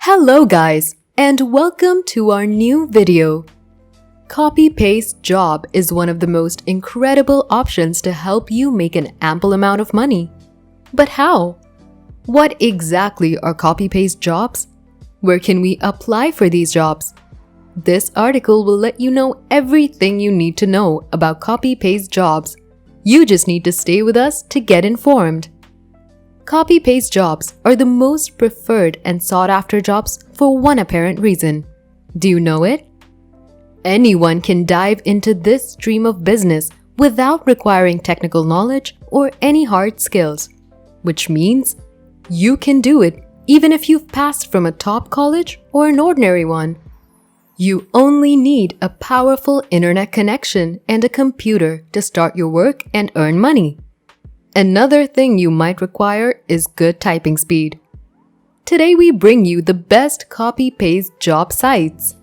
Hello guys, and welcome to our new video. Copy-paste job is one of the most incredible options to help you make an ample amount of money. But how? What exactly are copy-paste jobs? Where can we apply for these jobs? This article will let you know everything you need to know about copy-paste jobs. You just need to stay with us to get informed. Copy-paste jobs are the most preferred and sought-after jobs for one apparent reason. Do you know it? Anyone can dive into this stream of business without requiring technical knowledge or any hard skills, which means you can do it even if you've passed from a top college or an ordinary one. You only need a powerful internet connection and a computer to start your work and earn money. Another thing you might require is good typing speed. Today we bring you the best copy-paste job sites.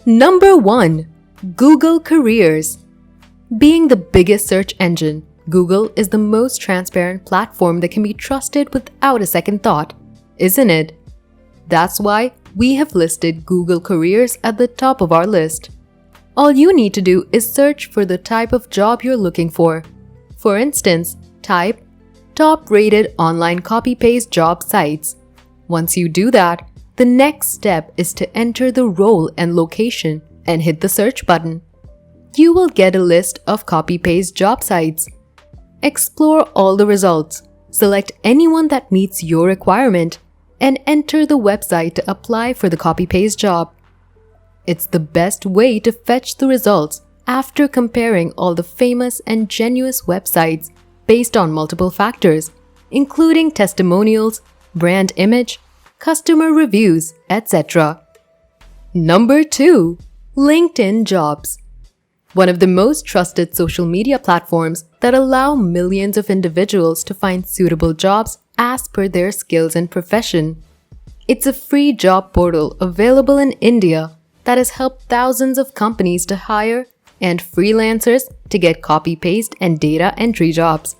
Number 1. Google Careers. Being the biggest search engine, Google is the most transparent platform that can be trusted without a second thought, isn't it? That's why we have listed Google Careers at the top of our list. All you need to do is search for the type of job you're looking for. For instance, type top-rated online copy-paste job sites. Once you do that, the next step is to enter the role and location and hit the search button. You will get a list of copy-paste job sites. Explore all the results, select anyone that meets your requirement, and enter the website to apply for the copy-paste job. It's the best way to fetch the results after comparing all the famous and genuine websites based on multiple factors, including testimonials, brand image, customer reviews, etc. Number 2. LinkedIn Jobs. One of the most trusted social media platforms that allow millions of individuals to find suitable jobs as per their skills and profession. It's a free job portal available in India that has helped thousands of companies to hire and freelancers to get copy-paste and data entry jobs.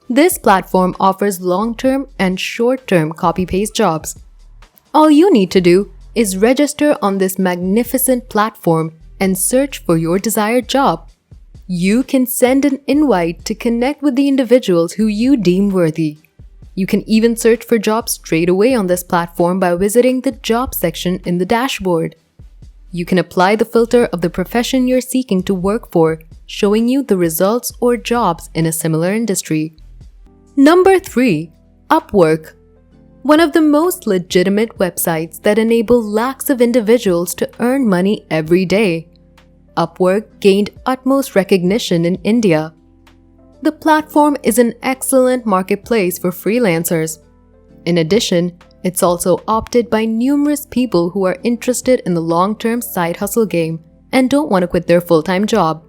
This platform offers long-term and short-term copy-paste jobs. All you need to do is register on this magnificent platform and search for your desired job. You can send an invite to connect with the individuals who you deem worthy. You can even search for jobs straight away on this platform by visiting the job section in the dashboard. You can apply the filter of the profession you're seeking to work for, showing you the results or jobs in a similar industry. Number 3. Upwork. One of the most legitimate websites that enable lakhs of individuals to earn money every day. Upwork gained utmost recognition in India. The platform is an excellent marketplace for freelancers. In addition, it's also opted by numerous people who are interested in the long-term side hustle game and don't want to quit their full-time job.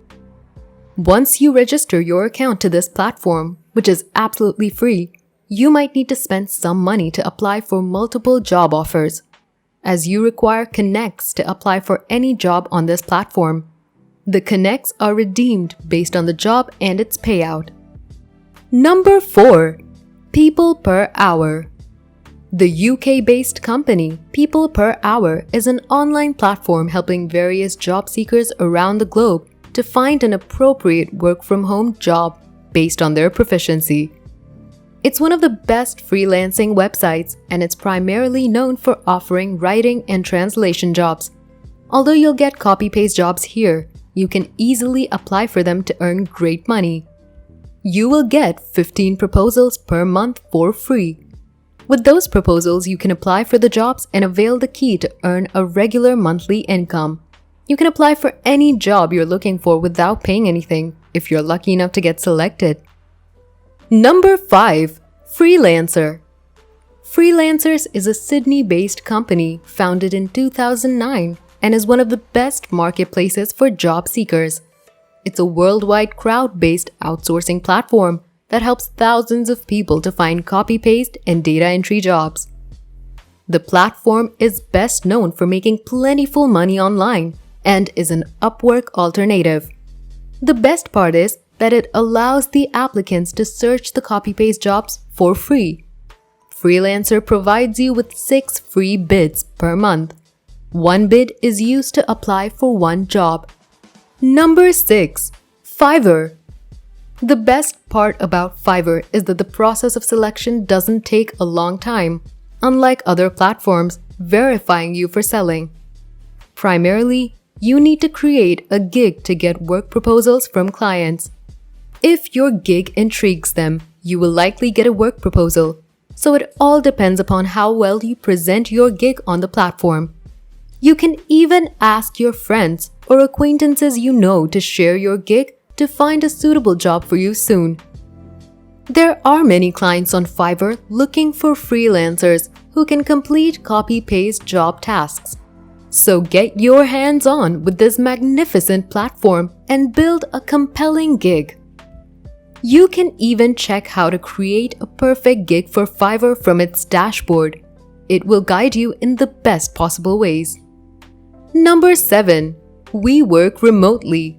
Once you register your account to this platform, which is absolutely free, you might need to spend some money to apply for multiple job offers, as you require connects to apply for any job on this platform. The connects are redeemed based on the job and its payout. Number 4. People Per Hour. The UK-based company People Per Hour is an online platform helping various job seekers around the globe to find an appropriate work-from-home job based on their proficiency. It's one of the best freelancing websites, and it's primarily known for offering writing and translation jobs. Although you'll get copy-paste jobs here, you can easily apply for them to earn great money. You will get 15 proposals per month for free. With those proposals, you can apply for the jobs and avail the key to earn a regular monthly income. You can apply for any job you're looking for without paying anything if you're lucky enough to get selected. Number 5. Freelancer. Freelancers is a Sydney-based company founded in 2009 and is one of the best marketplaces for job seekers. It's a worldwide crowd-based outsourcing platform that helps thousands of people to find copy-paste and data entry jobs. The platform is best known for making plentiful money online and is an Upwork alternative. The best part is that it allows the applicants to search the copy-paste jobs for free. Freelancer provides you with 6 free bids per month. One bid is used to apply for one job. Number 6. Fiverr. The best part about Fiverr is that the process of selection doesn't take a long time, unlike other platforms verifying you for selling. Primarily, you need to create a gig to get work proposals from clients. If your gig intrigues them, you will likely get a work proposal. So it all depends upon how well you present your gig on the platform. You can even ask your friends or acquaintances you know to share your gig to find a suitable job for you soon. There are many clients on Fiverr looking for freelancers who can complete copy-paste job tasks. So get your hands on with this magnificent platform and build a compelling gig. You can even check how to create a perfect gig for Fiverr from its dashboard. It will guide you in the best possible ways. Number 7. We Work Remotely.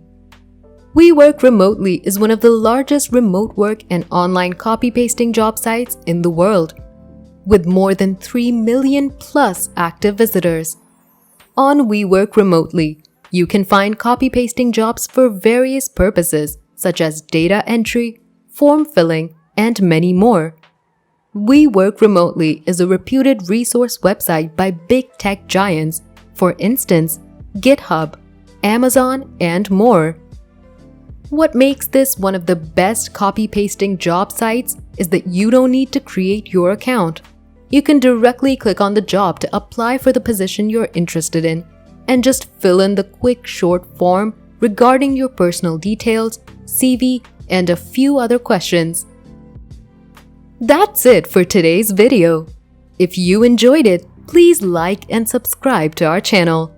We Work Remotely is one of the largest remote work and online copy-pasting job sites in the world, with more than 3 million plus active visitors. On We Work Remotely, you can find copy-pasting jobs for various purposes such as data entry, form filling, and many more. We Work Remotely is a reputed resource website by big tech giants, for instance, GitHub, Amazon, and more. What makes this one of the best copy-pasting job sites is that you don't need to create your account. You can directly click on the job to apply for the position you're interested in and just fill in the quick short form regarding your personal details, CV, and a few other questions. That's it for today's video. If you enjoyed it, please like and subscribe to our channel.